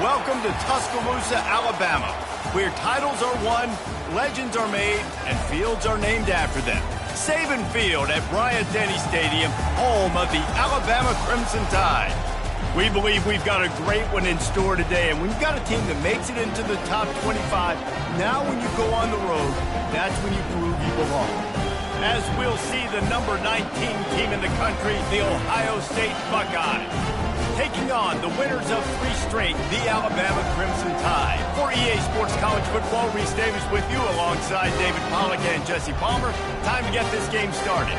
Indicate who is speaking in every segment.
Speaker 1: Welcome to Tuscaloosa, Alabama, where titles are won, legends are made, and fields are named after them. Saban Field at Bryant-Denny Stadium, home of the Alabama Crimson Tide. We believe we've got a great one in store today, and when you've got a team that makes it into the top 25, now when you go on the road, that's when you prove you belong. As we'll see the number 19 team in the country, the Ohio State Buckeyes, taking on the winners of 3 straight, the Alabama Crimson Tide. For EA Sports College Football, Reese Davis with you alongside David Pollack and Jesse Palmer. Time to get this game started.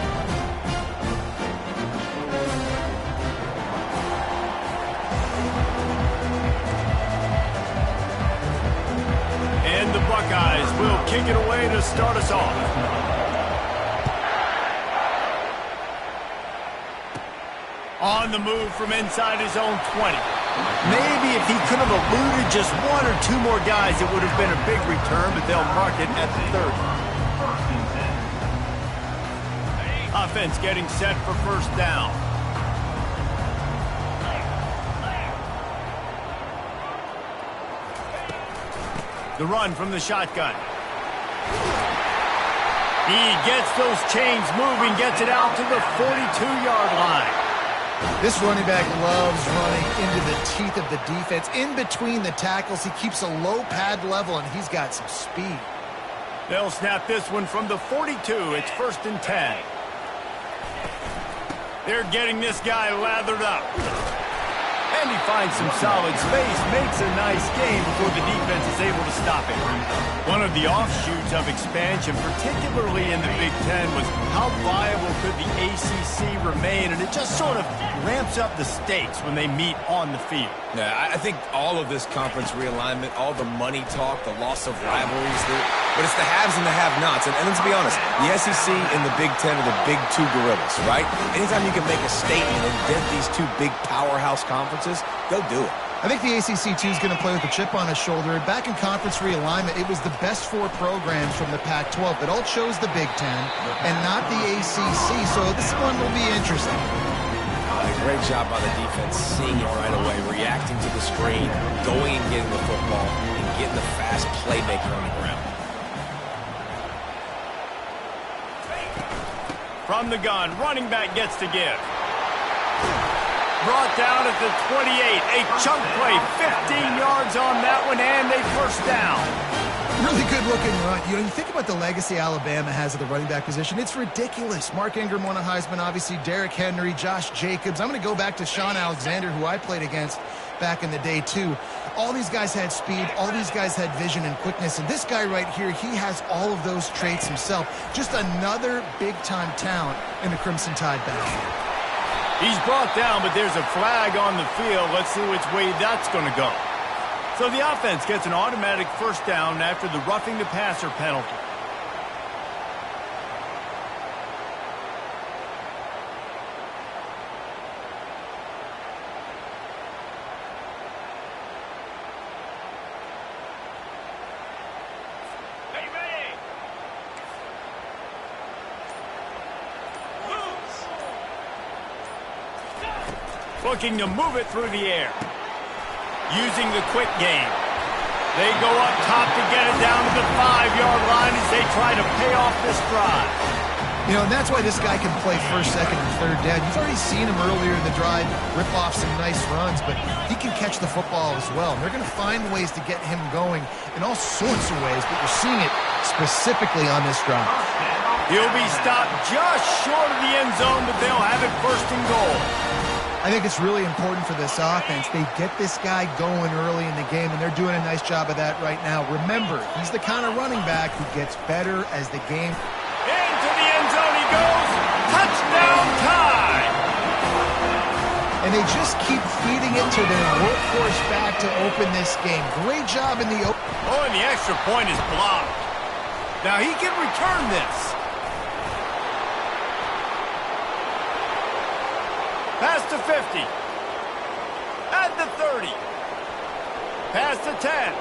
Speaker 1: And the Buckeyes will kick it away to start us off. On the move from inside his own 20. Maybe if he could have eluded just 1 or 2 more guys, it would have been a big return, but they'll mark it at the 30. Offense getting set for first down. The run from the shotgun. He gets those chains moving, gets it out to the 42-yard line.
Speaker 2: This running back loves running into the teeth of the defense. In between the tackles, he keeps a low pad level, and he's got some speed.
Speaker 1: They'll snap this one from the 42. It's 1st and 10. They're getting this guy lathered up. And he finds some solid space, makes a nice game before the defense is able to stop it. One of the offshoots of expansion, particularly in the Big Ten, was how viable could the ACC remain, and it just sort of ramps up the stakes when they meet on the field.
Speaker 3: Yeah, I think all of this conference realignment, all the money talk, the loss of rivalries, but it's the haves and the have-nots. And let's be honest, the SEC and the Big Ten are the big 2 gorillas, right? Anytime you can make a statement and dent these 2 big powerhouse conferences, go do it.
Speaker 2: I think the ACC, too, is going to play with a chip on his shoulder. Back in conference realignment, it was the best 4 programs from the Pac-12 that all chose the Big Ten and not the ACC, so this one will be interesting.
Speaker 3: Great job by the defense, seeing it right away, reacting to the screen, going and getting the football, and getting the fast playmaker on the ground.
Speaker 1: From the gun, running back gets to give. Brought down at the 28. A chunk play, 15 yards on that one, and a first down.
Speaker 2: Really good looking run. You think about the legacy Alabama has at the running back position. It's ridiculous. Mark Ingram won a Heisman, obviously. Derrick Henry, Josh Jacobs. I'm going to go back to Sean Alexander, who I played against back in the day, too. All these guys had speed. All these guys had vision and quickness. And this guy right here, he has all of those traits himself. Just another big-time talent in the Crimson Tide backfield.
Speaker 1: He's brought down, but there's a flag on the field. Let's see which way that's going to go. So the offense gets an automatic first down after the roughing the passer penalty. Looking to move it through the air. Using the quick game. They go up top to get it down to the 5-yard line as they try to pay off this drive.
Speaker 2: You know, and that's why this guy can play first, second, and third down. You've already seen him earlier in the drive rip off some nice runs, but he can catch the football as well. And they're going to find ways to get him going in all sorts of ways, but you're seeing it specifically on this drive.
Speaker 1: He'll be stopped just short of the end zone, but they'll have it 1st and goal.
Speaker 2: I think it's really important for this offense. They get this guy going early in the game, and they're doing a nice job of that right now. Remember, he's the kind of running back who gets better as the game.
Speaker 1: Into the end zone he goes. Touchdown time.
Speaker 2: And they just keep feeding it to their workhorse back to open this game. Great job in the open.
Speaker 1: Oh, and the extra point is blocked. Now he can return this. Past the 50. At the 30. Past the 10.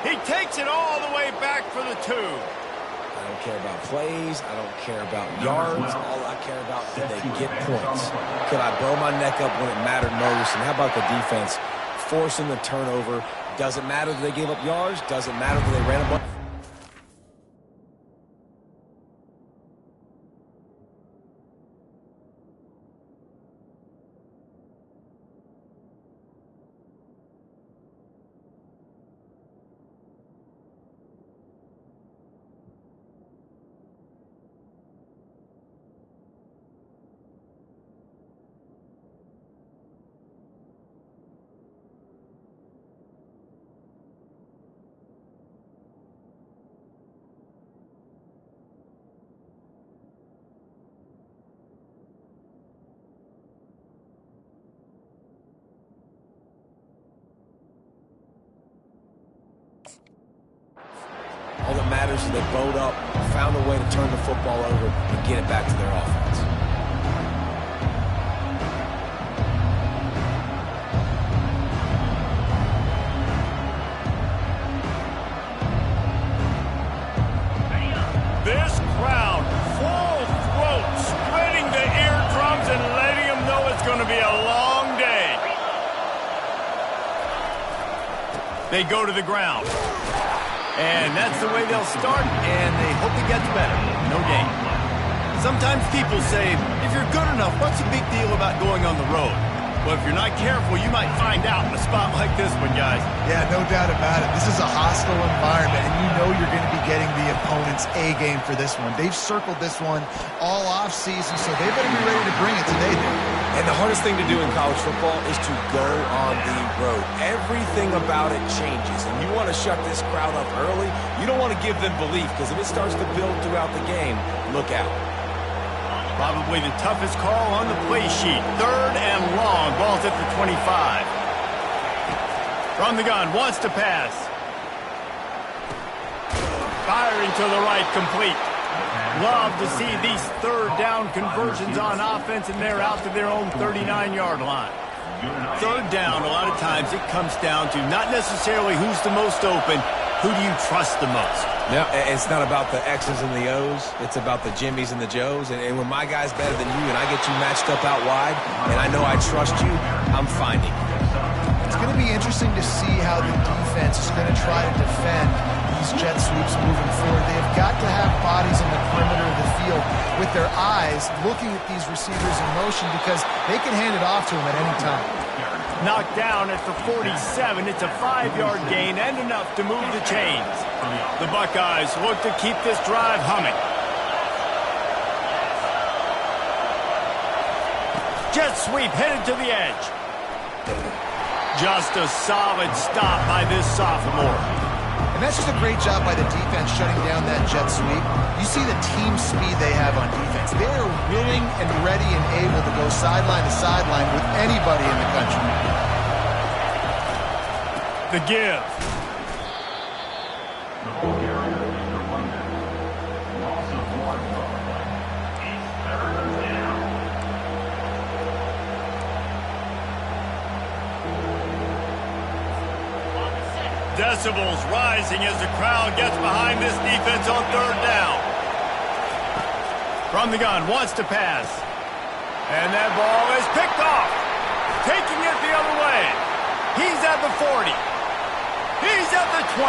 Speaker 1: He takes it all the way back for the 2.
Speaker 3: I don't care about plays. I don't care about yards. All I care about is they get points. Could I blow my neck up when it mattered most? And how about the defense forcing the turnover. Doesn't matter that they gave up yards. Doesn't matter that they ran a bunch. All that matters is they bowed up, found a way to turn the football over, and get it back to their offense.
Speaker 1: This crowd, full throat, spreading the eardrums and letting them know it's going to be a long day. They go to the ground. And that's the way they'll start, and they hope it gets better. No game. Sometimes people say, if you're good enough, what's the big deal about going on the road? Well, if you're not careful, you might find out in a spot like this one, guys.
Speaker 2: Yeah, no doubt about it. This is a hostile environment, and you know you're going to be getting the opponent's A game for this one. They've circled this one all off-season, so they better be ready to bring it today.
Speaker 3: And the hardest thing to do in college football is to go on the road. Everything about it changes, and you want to shut this crowd up early. You don't want to give them belief, because if it starts to build throughout the game, look out.
Speaker 1: Probably the toughest call on the play sheet. 3rd and long. Ball's at the 25. From the gun. Wants to pass. Firing to the right. Complete. Love to see these 3rd down conversions on offense, and they're out to their own 39-yard line. 3rd down, a lot of times it comes down to not necessarily who's the most open, who do you trust the most?
Speaker 3: Yeah, it's not about the X's and the O's. It's about the Jimmys and the Joes. And when my guy's better than you and I get you matched up out wide, and I know I trust you, I'm finding.
Speaker 2: It's going to be interesting to see how the defense is going to try to defend these jet sweeps moving forward. They've got to have bodies in the perimeter of the field with their eyes looking at these receivers in motion, because they can hand it off to them at any time.
Speaker 1: Knocked down at the 47. It's a 5-yard gain and enough to move the chains. The Buckeyes look to keep this drive humming. Jet sweep headed to the edge. Just a solid stop by this sophomore.
Speaker 2: And that's just a great job by the defense shutting down that jet sweep. You see the team speed they have on defense. They are willing and ready and able to go sideline to sideline with anybody in the country.
Speaker 1: The give. Decibels rising as the crowd gets behind this defense on 3rd down. From the gun, wants to pass. And that ball is picked off. Taking it the other way. He's at the 40. He's at the 20.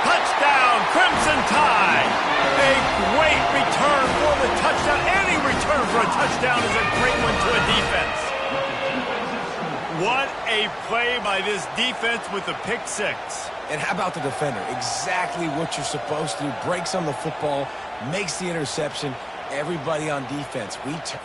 Speaker 1: Touchdown, Crimson Tide. A great return for the touchdown. Any return for a touchdown is a great one to a defense. What a play by this defense with the pick 6.
Speaker 3: And how about the defender? Exactly what you're supposed to do. Breaks on the football, makes the interception. Everybody on defense, we turn.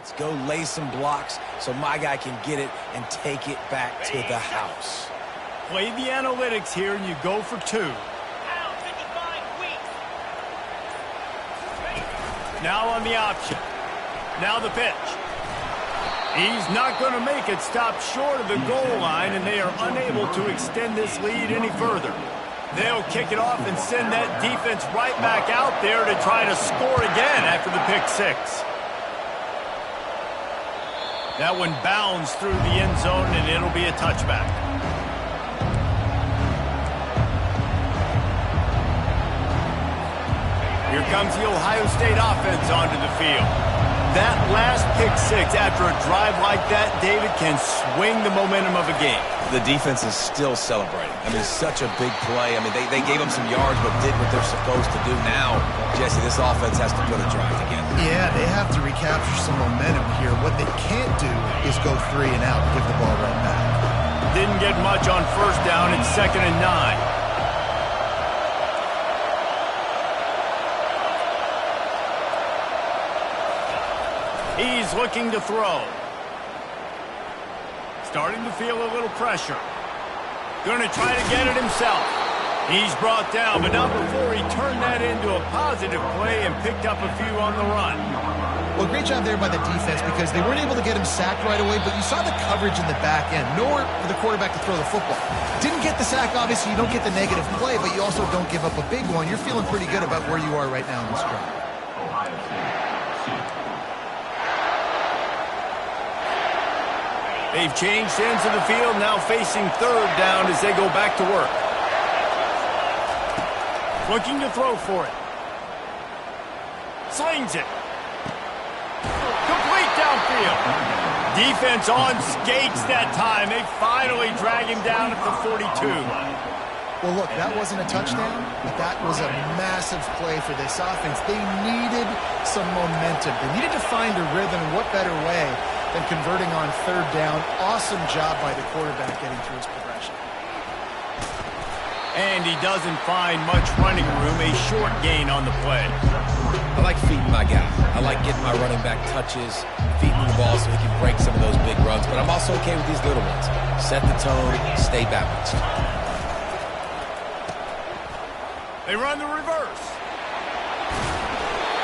Speaker 3: defense. Go lay some blocks so my guy can get it and take it back to the house.
Speaker 1: Play the analytics here, and you go for 2. Now on the option. Now the pitch. He's not going to make it. Stop short of the goal line, and they are unable to extend this lead any further. They'll kick it off and send that defense right back out there to try to score again after the pick 6. That one bounds through the end zone, and it'll be a touchback. Here comes the Ohio State offense onto the field. That last pick 6 after a drive like that, David, can swing the momentum of a game.
Speaker 3: The defense is still celebrating. I mean, such a big play. I mean, they gave them some yards but did what they're supposed to do. Now, Jesse, this offense has to put a drive together.
Speaker 2: Yeah, they have to recapture some momentum here. What they can't do is go 3 and out and give the ball right back.
Speaker 1: Didn't get much on first down. It's 2nd and 9. He's looking to throw. Starting to feel a little pressure. Going to try to get it himself. He's brought down, but not before he turned that into a positive play and picked up a few on the run.
Speaker 2: Well, great job there by the defense because they weren't able to get him sacked right away, but you saw the coverage in the back end. Nowhere for the quarterback to throw the football. Didn't get the sack, obviously. You don't get the negative play, but you also don't give up a big one. You're feeling pretty good about where you are right now in this drive.
Speaker 1: They've changed ends of the field, now facing 3rd down as they go back to work. Looking to throw for it. Slings it. Complete downfield. Defense on skates that time. They finally drag him down at the 42.
Speaker 2: Well, look, that wasn't a touchdown, but that was a massive play for this offense. They needed some momentum. They needed to find a rhythm, and what better way than converting on 3rd down. Awesome job by the quarterback getting through his progression.
Speaker 1: And he doesn't find much running room, a short gain on the play.
Speaker 3: I like feeding my guy. I like getting my running back touches, feeding the ball so he can break some of those big runs, but I'm also okay with these little ones. Set the tone, stay balanced.
Speaker 1: They run the reverse.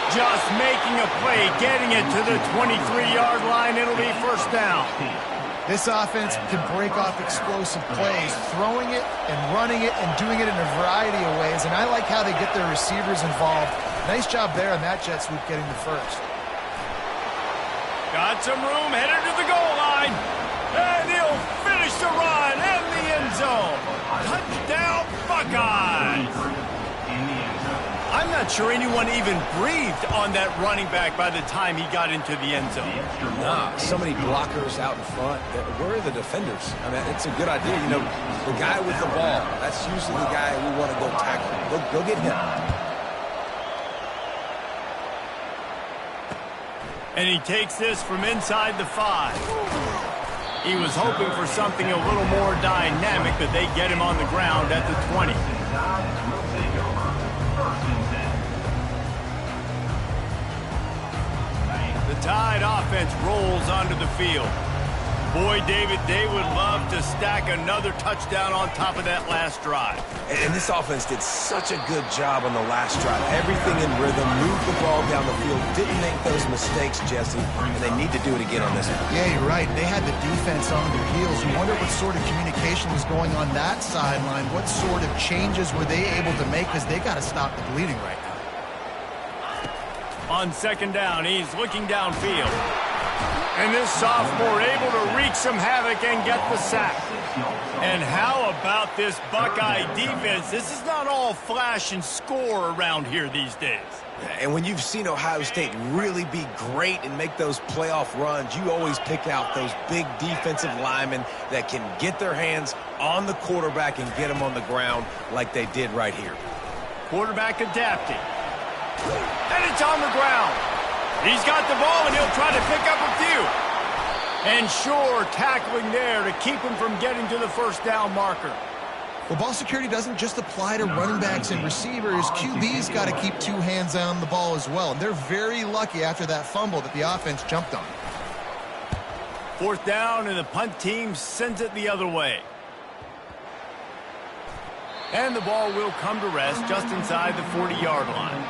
Speaker 1: Just making a play, getting it to the 23-yard line. It'll be 1st down.
Speaker 2: This offense can break off explosive plays, throwing it and running it and doing it in a variety of ways, and I like how they get their receivers involved. Nice job there on that jet sweep getting the 1st.
Speaker 1: Got some room, headed to the goal line, and he'll finish the run in the end zone. Touchdown, Buckeyes! I'm not sure anyone even breathed on that running back by the time he got into the end zone.
Speaker 3: Nah, so many blockers out in front. Where are the defenders? I mean, it's a good idea. You know, the guy with the ball, that's usually the guy we want to go tackle. Go get him.
Speaker 1: And he takes this from inside the 5. He was hoping for something a little more dynamic, but they get him on the ground at the 20. The Tide offense rolls onto the field. Boy, David, they would love to stack another touchdown on top of that last drive.
Speaker 3: And this offense did such a good job on the last drive. Everything in rhythm, moved the ball down the field, didn't make those mistakes, Jesse, and they need to do it again on this one.
Speaker 2: Yeah, you're right. They had the defense on their heels. You wonder what sort of communication was going on that sideline. What sort of changes were they able to make, because they got to stop the bleeding right now.
Speaker 1: On 2nd down, he's looking downfield. And this sophomore able to wreak some havoc and get the sack. And how about this Buckeye defense? This is not all flash and score around here these days.
Speaker 3: And when you've seen Ohio State really be great and make those playoff runs, you always pick out those big defensive linemen that can get their hands on the quarterback and get him on the ground like they did right here.
Speaker 1: Quarterback adapting. And it's on the ground. He's got the ball, and he'll try to pick up a few. And sure, tackling there to keep him from getting to the 1st down marker.
Speaker 2: Well, ball security doesn't just apply to running backs and receivers. QB's got to keep 2 hands on the ball as well. And they're very lucky after that fumble that the offense jumped on.
Speaker 1: 4th down, and the punt team sends it the other way. And the ball will come to rest just inside the 40-yard line.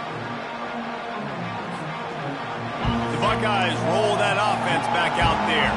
Speaker 1: The Buckeyes roll that offense back out there.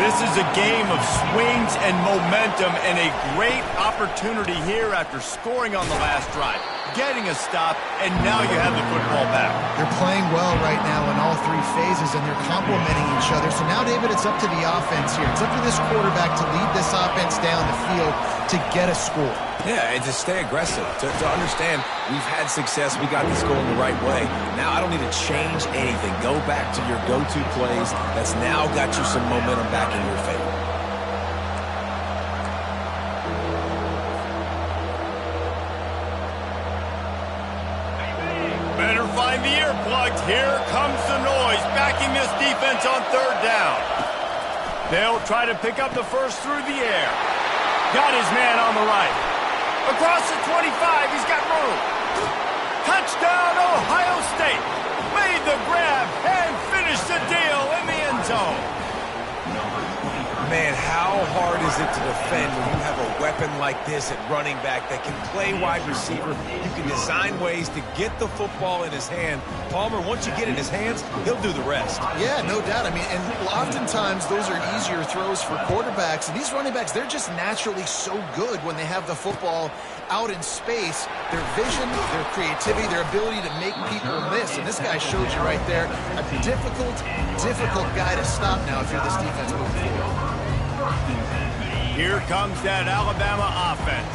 Speaker 1: This is a game of swings and momentum and a great opportunity here after scoring on the last drive, getting a stop, and now you have the football back.
Speaker 2: They're playing well right now in all three phases, and they're complementing each other. So now, David, it's up to the offense here. It's up to this quarterback to lead this offense down the field to get a score.
Speaker 3: Yeah, and to stay aggressive, to understand we've had success, we got this going the right way. Now I don't need to change anything. Go back to your go-to plays. That's now got you some momentum back in your favor.
Speaker 1: Better find the earplugs. Here comes the noise, backing this defense on 3rd down. They'll try to pick up the first through the air. Got his man on the right. Across the 25, he's got room. Touchdown, Ohio State. Made the grab and finished the deal in the end zone.
Speaker 3: Man, how hard is it to defend when you have a weapon like this at running back that can play wide receiver? You can design ways to get the football in his hand. Palmer, once you get it in his hands, he'll do the rest.
Speaker 2: Yeah, no doubt. I mean, and oftentimes those are easier throws for quarterbacks. And these running backs, they're just naturally so good when they have the football out in space. Their vision, their creativity, their ability to make people miss. And this guy showed you right there a difficult guy to stop now if you're this defense moving forward.
Speaker 1: Here comes that Alabama offense.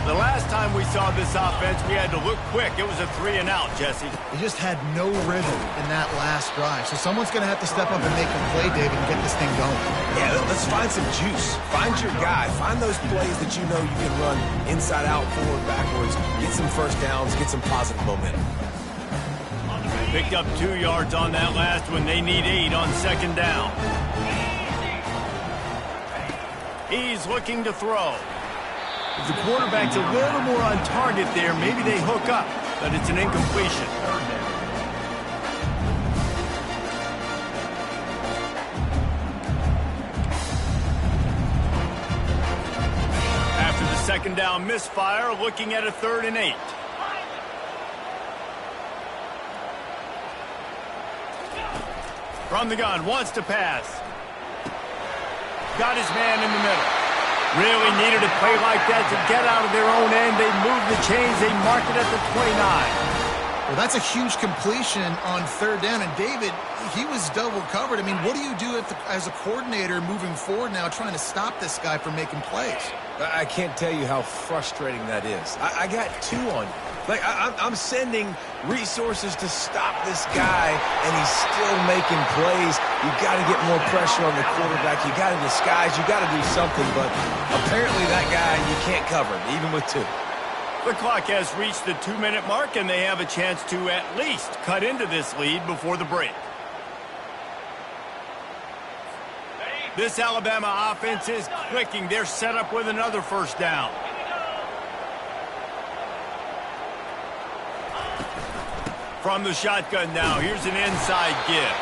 Speaker 1: The last time we saw this offense, we had to look quick. It was a 3-and-out, Jesse.
Speaker 2: He just had no rhythm in that last drive. So someone's going to have to step up and make a play, David, and get this thing going.
Speaker 3: Yeah, let's find some juice. Find your guy. Find those plays that you know you can run inside out, forward, backwards. Get some first downs. Get some positive momentum.
Speaker 1: Picked up 2 yards on that last one. They need 8 on 2nd down. He's looking to throw. If the quarterback's a little more on target there, maybe they hook up, but it's an incompletion. After the 2nd down misfire, looking at a 3rd and 8. From the gun, wants to pass. Got his man in the middle. Really needed a play like that to get out of their own end. They move the chains. They mark it at the 29.
Speaker 2: Well, that's a huge completion on 3rd down. And David, he was double covered. I mean, what do you do as a coordinator moving forward now trying to stop this guy from making plays?
Speaker 3: I can't tell you how frustrating that is. I got 2 on you. Like, I'm sending resources to stop this guy, and he's still making plays. You got to get more pressure on the quarterback. You got to disguise. You got to do something, but apparently that guy you can't cover, even with 2.
Speaker 1: The clock has reached the 2-minute mark, and they have a chance to at least cut into this lead before the break. This Alabama offense is clicking. They're set up with another 1st down. From the shotgun now, here's an inside give.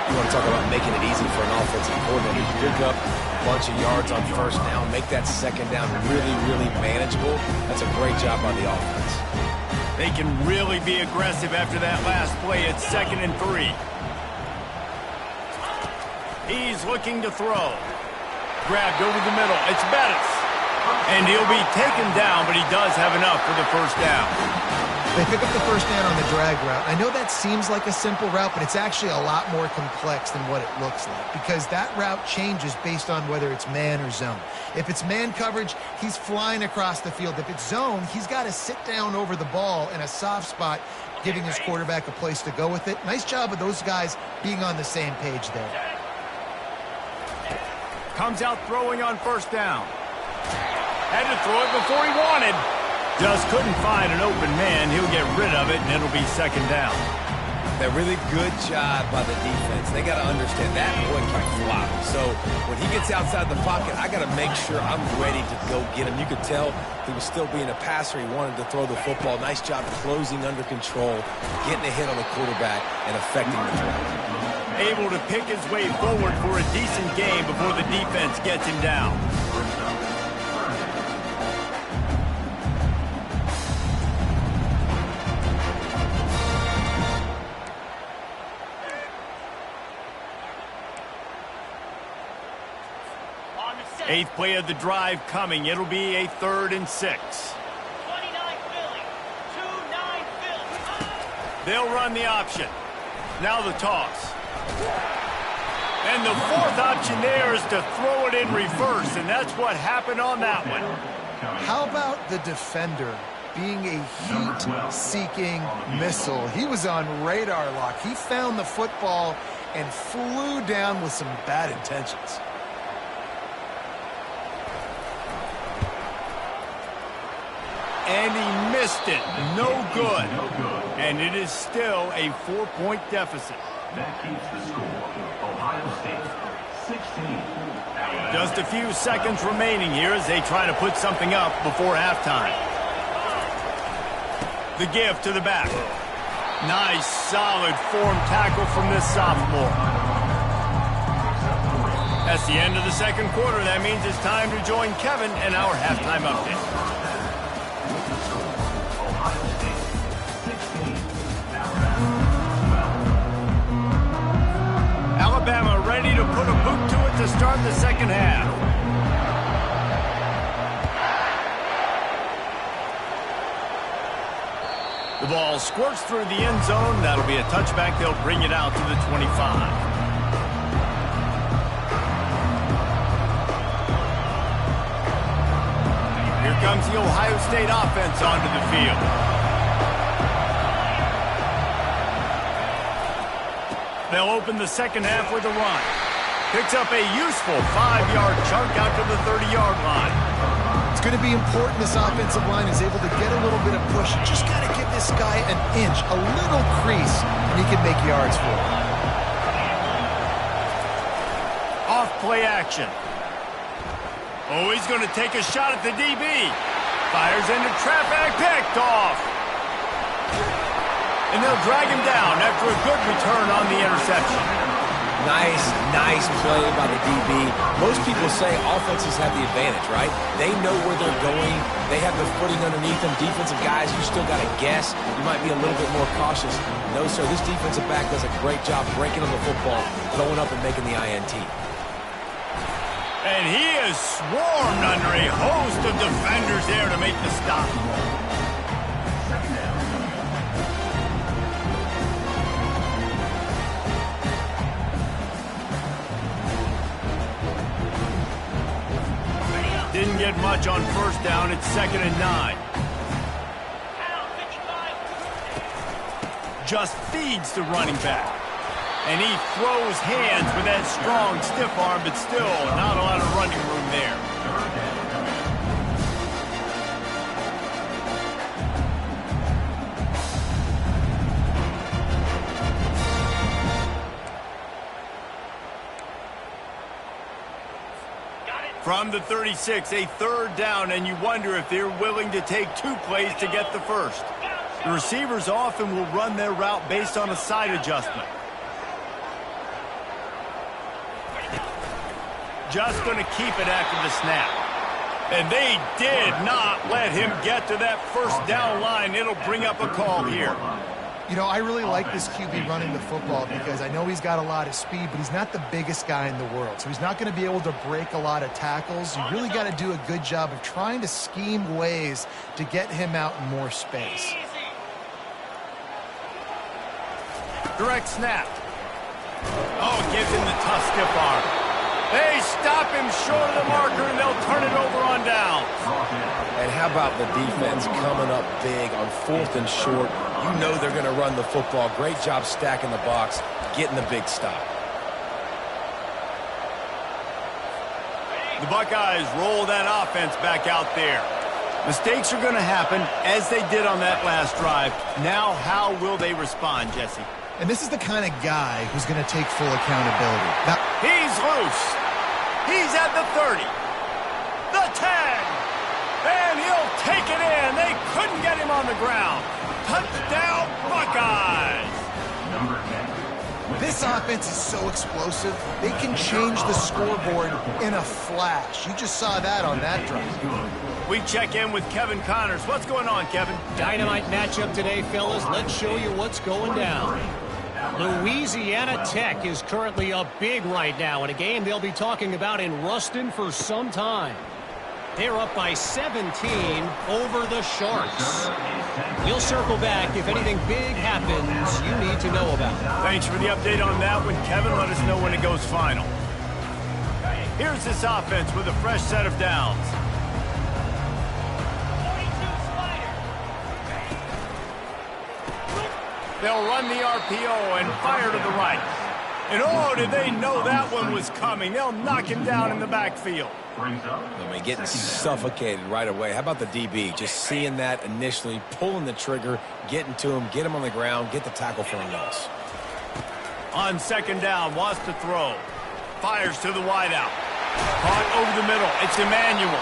Speaker 3: You want to talk about making it easy for an offensive coordinator. You pick up a bunch of yards on 1st down, make that 2nd down really, really manageable. That's a great job by the offense.
Speaker 1: They can really be aggressive after that last play at 2nd and 3. He's looking to throw. Grabbed over the middle. It's Bettis. And he'll be taken down, but he does have enough for the 1st down.
Speaker 2: They pick up the 1st down on the drag route. I know that seems like a simple route, but it's actually a lot more complex than what it looks like because that route changes based on whether it's man or zone. If it's man coverage, he's flying across the field. If it's zone, he's got to sit down over the ball in a soft spot, giving his quarterback a place to go with it. Nice job of those guys being on the same page there.
Speaker 1: Comes out throwing on 1st down. Had to throw it before he wanted. Just couldn't find an open man. He'll get rid of it, and it'll be 2nd down.
Speaker 3: That really good job by the defense. They got to understand that boy can fly. So when he gets outside the pocket, I got to make sure I'm ready to go get him. You could tell he was still being a passer. He wanted to throw the football. Nice job closing under control, getting a hit on the quarterback, and affecting the throw.
Speaker 1: able to pick his way forward for a decent game before the defense gets him down. Eighth play of the drive coming. It'll be a 3rd and 6.
Speaker 4: 29 Philly. 2-9 Philly.
Speaker 1: They'll run the option. Now the toss. And the 4th option there is to throw it in reverse, and that's what happened on that one.
Speaker 2: How about the defender being a heat-seeking missile? He was on radar lock. He found the football and flew down with some bad intentions.
Speaker 1: And he missed it. No good. And it is still a 4-point deficit.
Speaker 5: That keeps the score. Ohio State, 16.
Speaker 1: Just a few seconds remaining here as they try to put something up before halftime. The give to the back. Nice, solid form tackle from this sophomore. That's the end of the second quarter. That means it's time to join Kevin and our halftime update. Alabama ready to put a boot to it to start the second half. The ball squirts through the end zone. That'll be a touchback. They'll bring it out to the 25. Here comes the Ohio State offense onto the field. They'll open the second half with a run. Picks up a useful 5-yard chunk out to the 30-yard line.
Speaker 2: It's going to be important this offensive line is able to get a little bit of push. You just got to give this guy an inch, a little crease, and he can make yards for it.
Speaker 1: Off play action. Oh, he's going to take a shot at the DB. Fires into traffic, picked off. And they'll drag him down after a good return on the interception.
Speaker 3: Nice play by the DB. Most people say offenses have the advantage, right? They know where they're going. They have their footing underneath them. Defensive guys, you still got to guess. You might be a little bit more cautious. No, sir, this defensive back does a great job breaking on the football, going up and making the INT.
Speaker 1: And he is swarmed under a host of defenders there to make the stop. Didn't get much on first down. It's 2nd and 9. Just feeds the running back. And he throws hands with that strong, stiff arm, but still not a lot of running room there. From the 36, a 3rd down, and you wonder if they're willing to take 2 plays to get the first. The receivers often will run their route based on a side adjustment. Just going to keep it after the snap. And they did not let him get to that first down line. It'll bring up a call here.
Speaker 2: You know, I really like this QB running the football because I know he's got a lot of speed, but he's not the biggest guy in the world. So he's not going to be able to break a lot of tackles. You really got to do a good job of trying to scheme ways to get him out in more space.
Speaker 1: Direct snap. Oh, gives him the tough stiff arm. They stop him short of the marker, and they'll turn it over on down.
Speaker 3: And how about the defense coming up big on 4th and short? You know they're going to run the football. Great job stacking the box, getting the big stop.
Speaker 1: The Buckeyes roll that offense back out there. Mistakes are going to happen, as they did on that last drive. Now, how will they respond, Jesse?
Speaker 2: And this is the kind of guy who's going to take full accountability. Now,
Speaker 1: he's loose. He's at the 30. The 10. And he'll take it in. They couldn't get him on the ground. Touchdown, Buckeyes.
Speaker 5: Number 10.
Speaker 2: This offense is so explosive, they can change the scoreboard in a flash. You just saw that on that drive.
Speaker 1: We check in with Kevin Connors. What's going on, Kevin?
Speaker 6: Dynamite matchup today, fellas. Let's show you what's going down. Louisiana Tech is currently up big right now in a game they'll be talking about in Ruston for some time. They're up by 17 over the Sharks. We'll circle back if anything big happens you need to know about.
Speaker 1: Thanks for the update on that one, Kevin. Let us know when it goes final. Here's this offense with a fresh set of downs.
Speaker 4: 42 Slider.
Speaker 1: They'll run the RPO and fire to the right. And oh, did they know that one was coming. They'll knock him down in the backfield.
Speaker 3: I mean, getting suffocated right away. How about the DB? Just seeing that initially, pulling the trigger, getting to him, get him on the ground, get the tackle for a loss.
Speaker 1: On second down, wants to throw. Fires to the wideout. Caught over the middle. It's Emmanuel.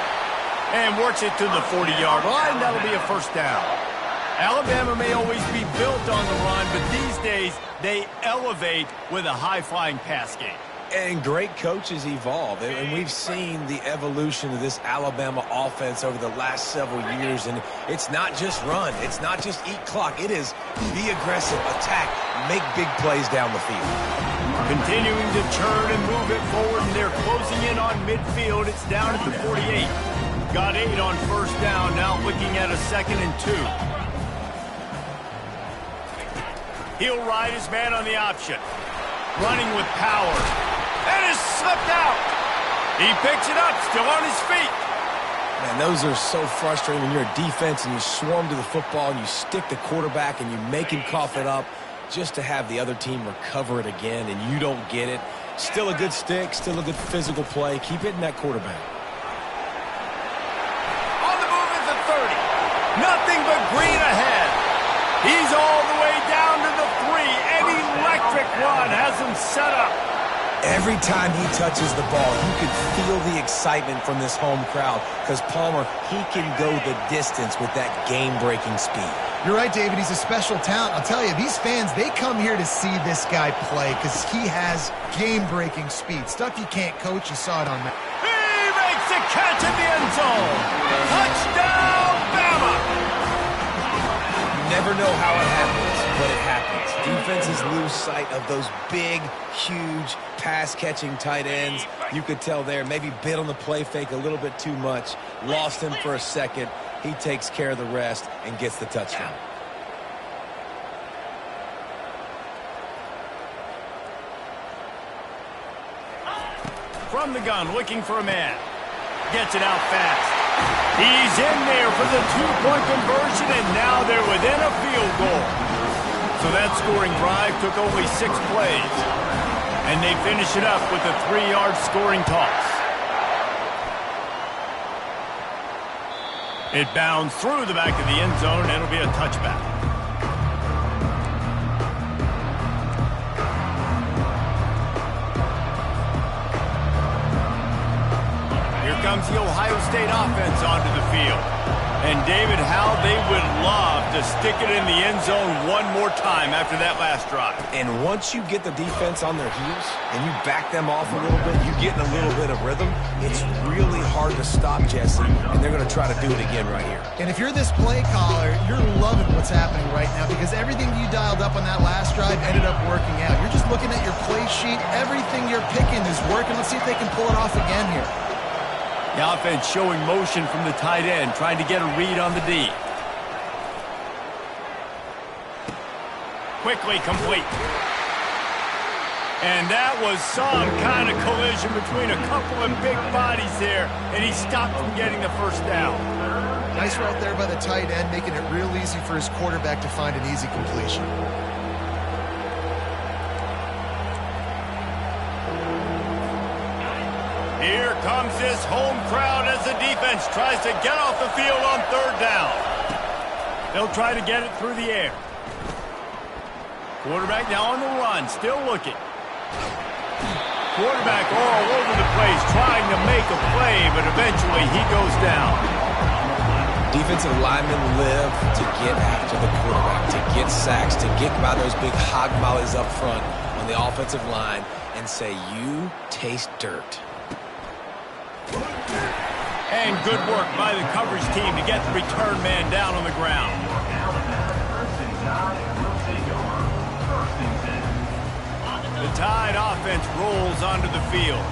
Speaker 1: And works it to the 40-yard line. That'll be a first down. Alabama may always be built on the run, but these days they elevate with a high-flying pass game.
Speaker 3: And great coaches evolve, and we've seen the evolution of this Alabama offense over the last several years, and it's not just run, it's not just eat clock, it is be aggressive, attack, make big plays down the field.
Speaker 1: Continuing to turn and move it forward, and they're closing in on midfield. It's down at the 48. Got 8 on first down, now looking at a 2nd and 2. He'll ride his man on the option. Running with power. And is slipped out. He picks it up, still on his feet.
Speaker 3: Man, those are so frustrating when you're a defense and you swarm to the football and you stick the quarterback and you make him cough it up just to have the other team recover it again and you don't get it. Still a good stick, still a good physical play. Keep hitting that quarterback.
Speaker 1: On the move is the 30. Nothing but green ahead. He's all the way down to the 3. An electric run has him set up.
Speaker 3: Every time he touches the ball, you can feel the excitement from this home crowd because Palmer, he can go the distance with that game-breaking speed.
Speaker 2: You're right, David. He's a special talent. I'll tell you, these fans, they come here to see this guy play because he has game-breaking speed. Stuff you can't coach. You saw it on that.
Speaker 1: He makes a catch in the end zone. Touchdown, Bama!
Speaker 3: You never know how it happens, but it happens. Defenses lose sight of those big, huge, pass-catching tight ends. You could tell there, maybe bit on the play fake a little bit too much. Lost him for a second. He takes care of the rest and gets the touchdown.
Speaker 1: From the gun, looking for a man. Gets it out fast. He's in there for the 2-point conversion, and now they're within a field goal. So that scoring drive took only 6 plays. And they finish it up with a 3-yard scoring toss. It bounds through the back of the end zone, and it'll be a touchback. Here comes the Ohio State offense onto the field. And David, how they would love to stick it in the end zone one more time after that last drive.
Speaker 3: And once you get the defense on their heels and you back them off a little bit, you get in a little bit of rhythm, it's really hard to stop Jesse, and they're going to try to do it again right here.
Speaker 2: And if you're this play caller, you're loving what's happening right now because everything you dialed up on that last drive ended up working out. You're just looking at your play sheet. Everything you're picking is working. Let's see if they can pull it off again here.
Speaker 1: The offense showing motion from the tight end, trying to get a read on the D. Quickly complete. And that was some kind of collision between a couple of big bodies there, and he stopped from getting the first down.
Speaker 2: Nice right there by the tight end, making it real easy for his quarterback to find an easy completion.
Speaker 1: Here comes this home crowd as the defense tries to get off the field on 3rd down. They'll try to get it through the air. Quarterback now on the run, still looking. Quarterback all over the place, trying to make a play, but eventually he goes down.
Speaker 3: Defensive linemen live to get after the quarterback, to get sacks, to get by those big hog mollies up front. on the offensive line and say, you taste dirt.
Speaker 1: And good work by the coverage team to get the return man down on the ground. The Tide offense rolls onto the field.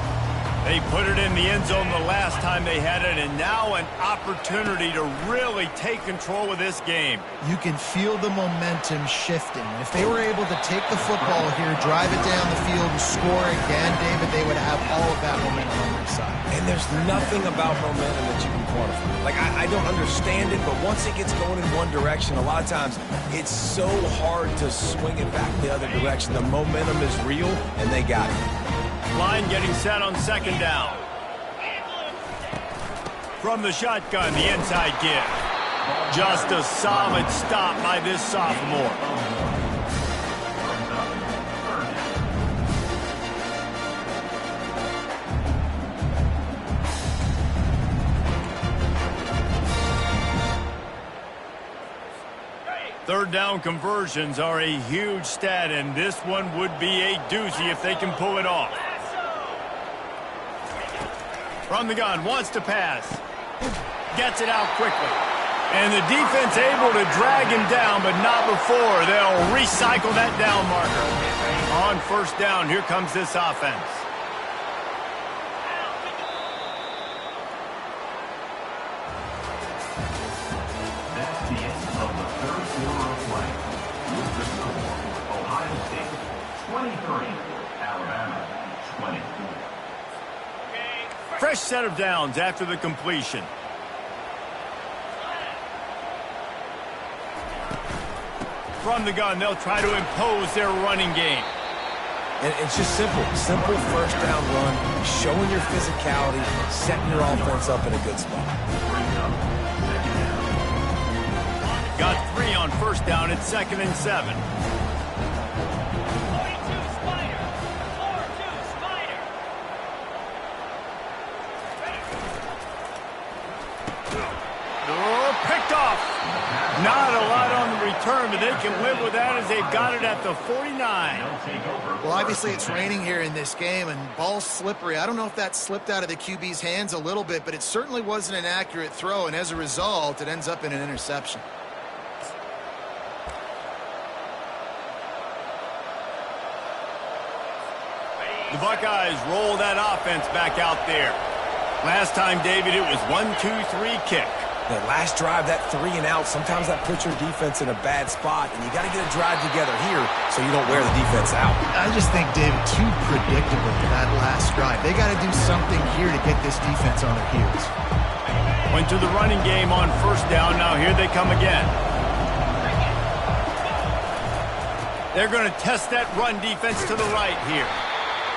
Speaker 1: They put it in the end zone the last time they had it, and now an opportunity to really take control of this game.
Speaker 2: You can feel the momentum shifting. If they were able to take the football here, drive it down the field, and score again, David, they would have all of that momentum on their side.
Speaker 3: And there's nothing about momentum that you can quantify. Like, I don't understand it, but once it gets going in one direction, a lot of times it's so hard to swing it back the other direction. The momentum is real, and they got it.
Speaker 1: Line getting set on second down. From the shotgun, the inside give. Just a solid stop by this sophomore. Third down conversions are a huge stat, and this one would be a doozy if they can pull it off. From the gun, wants to pass. Gets it out quickly. And the defense able to drag him down, but not before. They'll recycle that down marker. On first down, here comes this offense.
Speaker 5: That's the end of the third quarter of play. With the score, Ohio State 23, Alabama 20.
Speaker 1: Fresh set of downs after the completion. From the gun, they'll try to impose their running game.
Speaker 3: And it's just simple. Simple first down run, showing your physicality, setting your offense up in a good spot.
Speaker 1: Got 3 on first down at 2nd and 7. Picked off. Not a lot on the return, but they can live with that as they've got it at the 49.
Speaker 2: Well, obviously it's raining here in this game, and ball's slippery. I don't know if that slipped out of the QB's hands a little bit, but it certainly wasn't an accurate throw, and as a result, it ends up in an interception.
Speaker 1: The Buckeyes roll that offense back out there. Last time, David, it was 1-2-3 kick.
Speaker 3: That last drive, that 3 and out, sometimes that puts your defense in a bad spot, and you got to get a drive together here so you don't wear the defense out.
Speaker 2: I just think, David, too predictable that last drive. They got to do something here to get this defense on their heels.
Speaker 1: Went to the running game on first down. Now here they come again. They're going to test that run defense to the right here.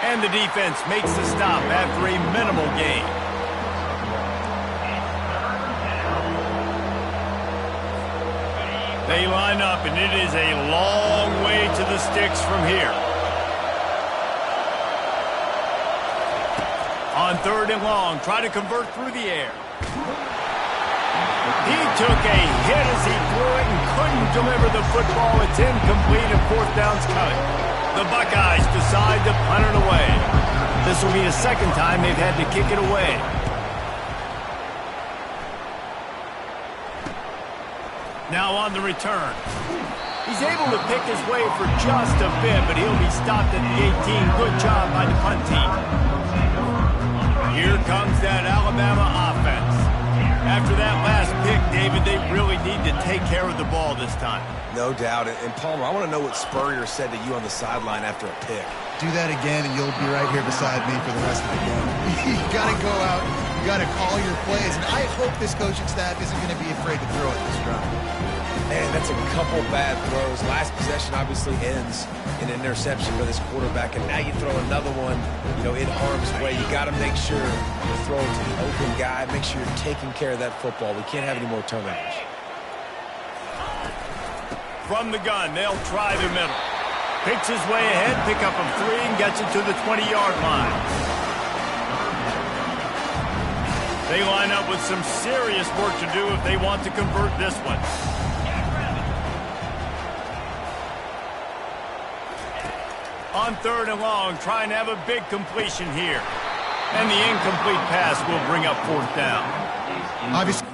Speaker 1: And the defense makes the stop after a minimal gain. They line up, and it is a long way to the sticks from here. On 3rd and long, try to convert through the air. He took a hit as he threw it and couldn't deliver the football. It's incomplete, and 4th down's coming. The Buckeyes decide to punt it away. This will be the 2nd time they've had to kick it away. Now on the return. He's able to pick his way for just a bit, but he'll be stopped at the 18. Good job by the punt team. Here comes that Alabama offense. After that last pick, David, they really need to take care of the ball this time.
Speaker 3: No doubt. And Palmer, I want to know what Spurrier said to you on the sideline after a pick.
Speaker 2: Do that again, and you'll be right here beside me for the rest of the game. You got to go out. You got to call your plays. And I hope this coaching staff isn't going to be afraid to throw at this drive.
Speaker 3: Man, that's a couple bad throws. Last possession obviously ends in an interception for this quarterback, and now you throw another one, in harm's way. You got to make sure you throw it to the open guy. Make sure you're taking care of that football. We can't have any more turnovers.
Speaker 1: From the gun, they'll try the middle. Picks his way ahead, pick up of 3, and gets it to the 20-yard line. They line up with some serious work to do if they want to convert this one. On 3rd and long, trying to have a big completion here. And the incomplete pass will bring up 4th down.
Speaker 2: Obviously.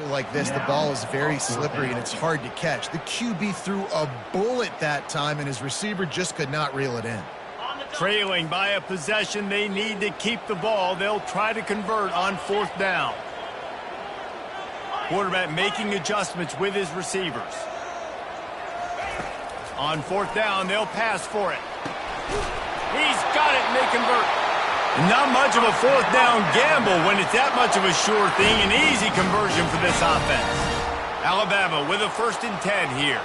Speaker 2: Like this, the ball is very slippery and it's hard to catch. The QB threw a bullet that time and his receiver just could not reel it in.
Speaker 1: Trailing by a possession, they need to keep the ball. They'll try to convert on 4th down. Quarterback making adjustments with his receivers. On 4th down, they'll pass for it. He's got it and they convert. Not much of a 4th down gamble when it's that much of a sure thing. An easy conversion for this offense. Alabama with a 1st and 10 here.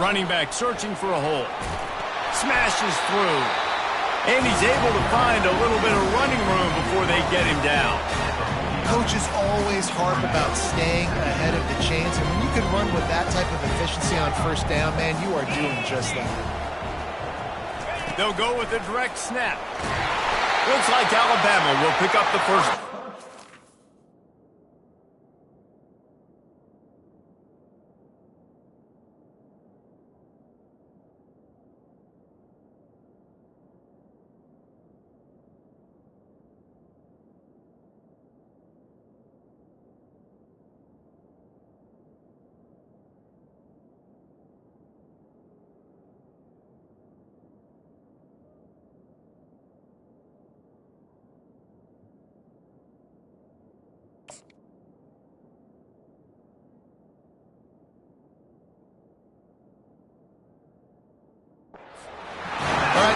Speaker 1: Running back searching for a hole. Smashes through. And he's able to find a little bit of running room before they get him down.
Speaker 2: Coaches always harp about staying ahead of the chains, and when you can run with that type of efficiency on 1st down, man, you are doing just that.
Speaker 1: They'll go with a direct snap. Looks like Alabama will pick up the first.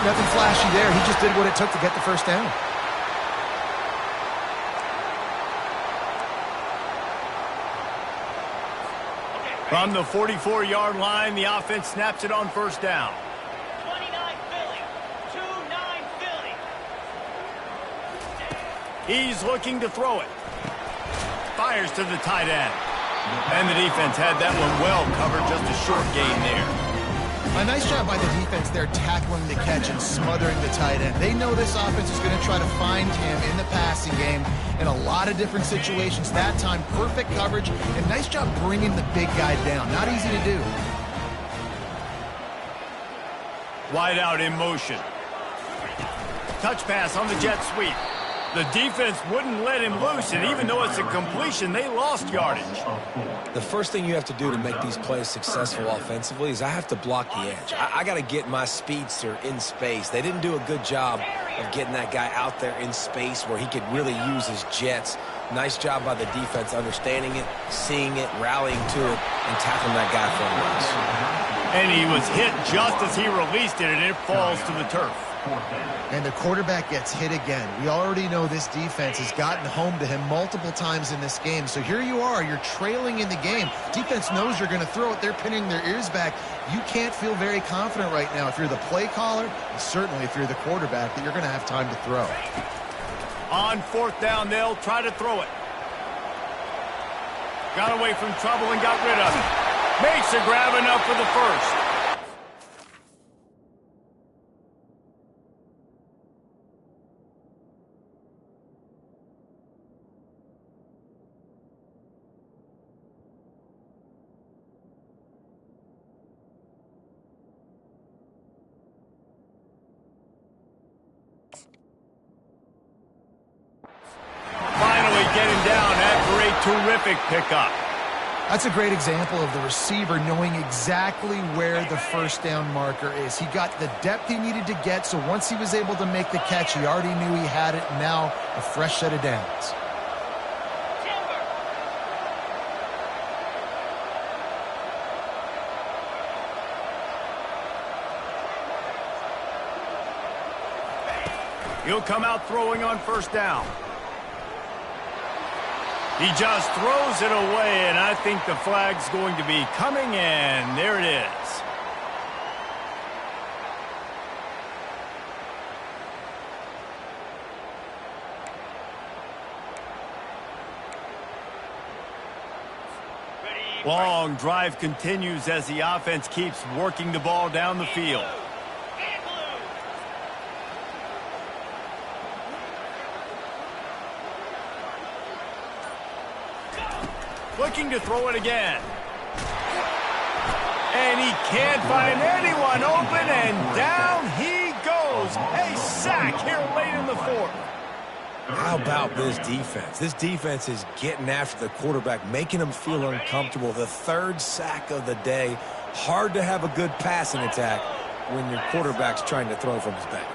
Speaker 2: Nothing flashy there. He just did what it took to get the 1st down.
Speaker 1: From the 44-yard line, the offense snaps it on 1st down.
Speaker 4: 29 Philly. 2-9 Philly.
Speaker 1: He's looking to throw it. Fires to the tight end. And the defense had that one well covered. Just a short gain there.
Speaker 2: A nice job by the defense there tackling the catch and smothering the tight end. They know this offense is going to try to find him in the passing game in a lot of different situations. That time, perfect coverage and nice job bringing the big guy down. Not easy to do.
Speaker 1: Wide out in motion. Touch pass on the jet sweep. The defense wouldn't let him loose, and even though it's a completion, they lost yardage.
Speaker 3: The first thing you have to do to make these plays successful offensively is I have to block the edge. I got to get my speedster in space. They didn't do a good job of getting that guy out there in space where he could really use his jets. Nice job by the defense understanding it, seeing it, rallying to it, and tackling that guy for a loss.
Speaker 1: And he was hit just as he released it, and it falls to the turf.
Speaker 2: And the quarterback gets hit again. We already know this defense has gotten home to him multiple times in this game. So here you are, you're trailing in the game. Defense knows you're going to throw it. They're pinning their ears back. You can't feel very confident right now if you're the play caller, and certainly if you're the quarterback, that you're going to have time to throw.
Speaker 1: On 4th down, they'll try to throw it. Got away from trouble and got rid of it. Makes a grab enough for the first. Getting down after a terrific pickup.
Speaker 2: That's a great example of the receiver knowing exactly where the 1st down marker is. He got the depth he needed to get, so once he was able to make the catch, he already knew he had it. Now a fresh set of downs.
Speaker 1: He'll come out throwing on first down. He just throws it away, and I think the flag's going to be coming in. There it is. Long drive continues as the offense keeps working the ball down the field. Looking to throw it again. And he can't find anyone open, and down he goes. A sack here late in the fourth.
Speaker 3: How about this defense? This defense is getting after the quarterback, making him feel uncomfortable. The third sack of the day. Hard to have a good passing attack when your quarterback's trying to throw from his back.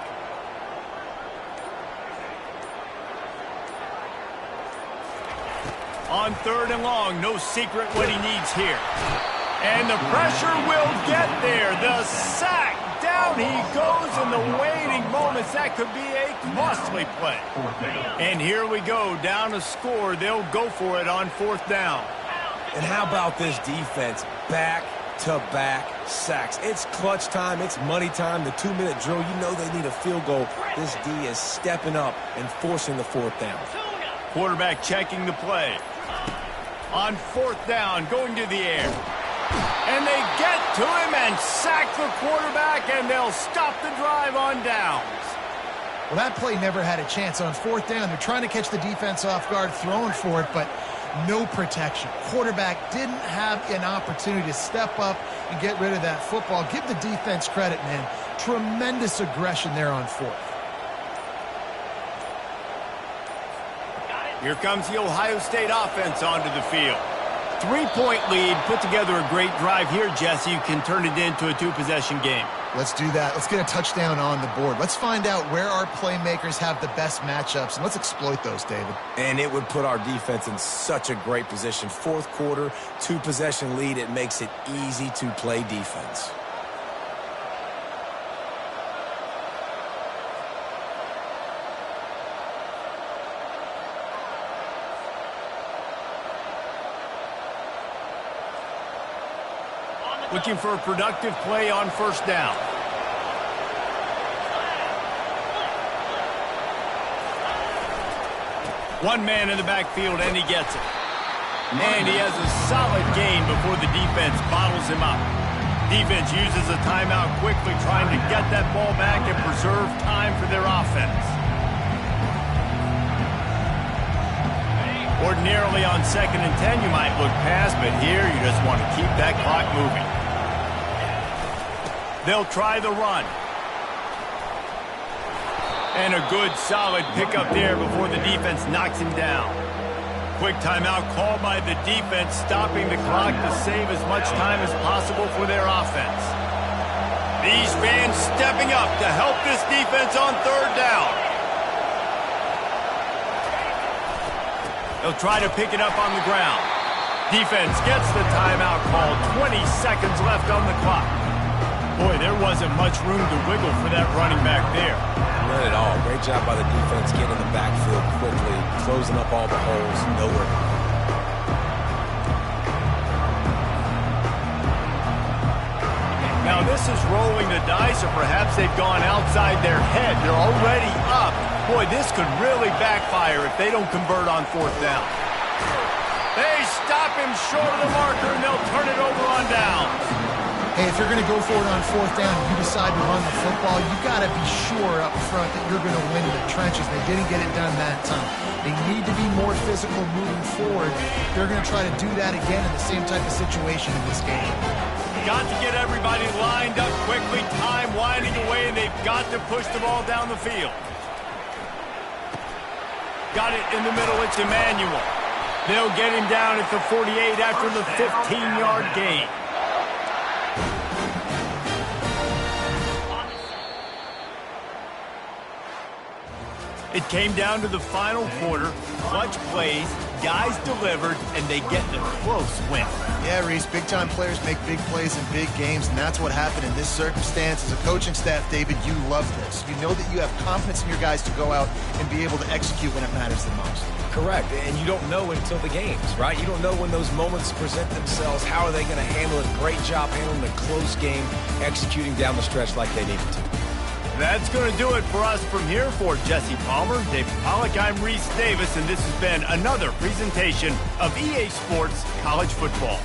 Speaker 1: On third and long, no secret what he needs here. And the pressure will get there. The sack. Down he goes in the waiting moments. That could be a costly play. And here we go. Down a score. They'll go for it on fourth down.
Speaker 3: And how about this defense? Back-to-back sacks. It's clutch time. It's money time. The 2-minute drill. You know they need a field goal. This D is stepping up and forcing the fourth down.
Speaker 1: Quarterback checking the play. On fourth down, going to the air. And they get to him and sack the quarterback, and they'll stop the drive on downs.
Speaker 2: Well, that play never had a chance. On fourth down, they're trying to catch the defense off guard, throwing for it, but no protection. Quarterback didn't have an opportunity to step up and get rid of that football. Give the defense credit, man. Tremendous aggression there on fourth.
Speaker 1: Here comes the Ohio State offense onto the field. 3-point lead, put together a great drive here, Jesse. You can turn it into a 2-possession game.
Speaker 2: Let's do that. Let's get a touchdown on the board. Let's find out where our playmakers have the best matchups, and let's exploit those, David.
Speaker 3: And it would put our defense in such a great position. Fourth quarter, 2-possession lead. It makes it easy to play defense.
Speaker 1: Looking for a productive play on first down. One man in the backfield, and he gets it. And he has a solid gain before the defense bottles him up. Defense uses a timeout quickly, trying to get that ball back and preserve time for their offense. Ordinarily on 2nd and 10, you might look past, but here you just want to keep that clock moving. They'll try the run. And a good, solid pickup there before the defense knocks him down. Quick timeout called by the defense, stopping the clock to save as much time as possible for their offense. These fans stepping up to help this defense on third down. They'll try to pick it up on the ground. Defense gets the timeout called. 20 seconds left on the clock. Boy, there wasn't much room to wiggle for that running back there.
Speaker 3: Not at all. Great job by the defense getting in the backfield quickly, closing up all the holes. Nowhere.
Speaker 1: Now this is rolling the dice, or perhaps they've gone outside their head. They're already up. Boy, this could really backfire if they don't convert on fourth down. They stop him short of the marker, and they'll turn it over on downs.
Speaker 2: Hey, if you're going to go for it on fourth down and you decide to run the football, you got to be sure up front that you're going to win the trenches. They didn't get it done that time. They need to be more physical moving forward. They're going to try to do that again in the same type of situation in this game.
Speaker 1: Got to get everybody lined up quickly, time winding away, and they've got to push the ball down the field. Got it in the middle, it's Emmanuel. They'll get him down at the 48 after the 15-yard gain. It came down to the final quarter. Clutch plays, guys delivered, and they get the close win.
Speaker 2: Yeah, Reese, big-time players make big plays in big games, and that's what happened in this circumstance. As a coaching staff, David, you love this. You know that you have confidence in your guys to go out and be able to execute when it matters the most.
Speaker 3: Correct, and you don't know until the games, right? You don't know when those moments present themselves. How are they going to handle it? Great job handling a close game, executing down the stretch like they needed to.
Speaker 1: That's going to do it for us from here. For Jesse Palmer, David Pollack, I'm Reese Davis, and this has been another presentation of EA Sports College Football.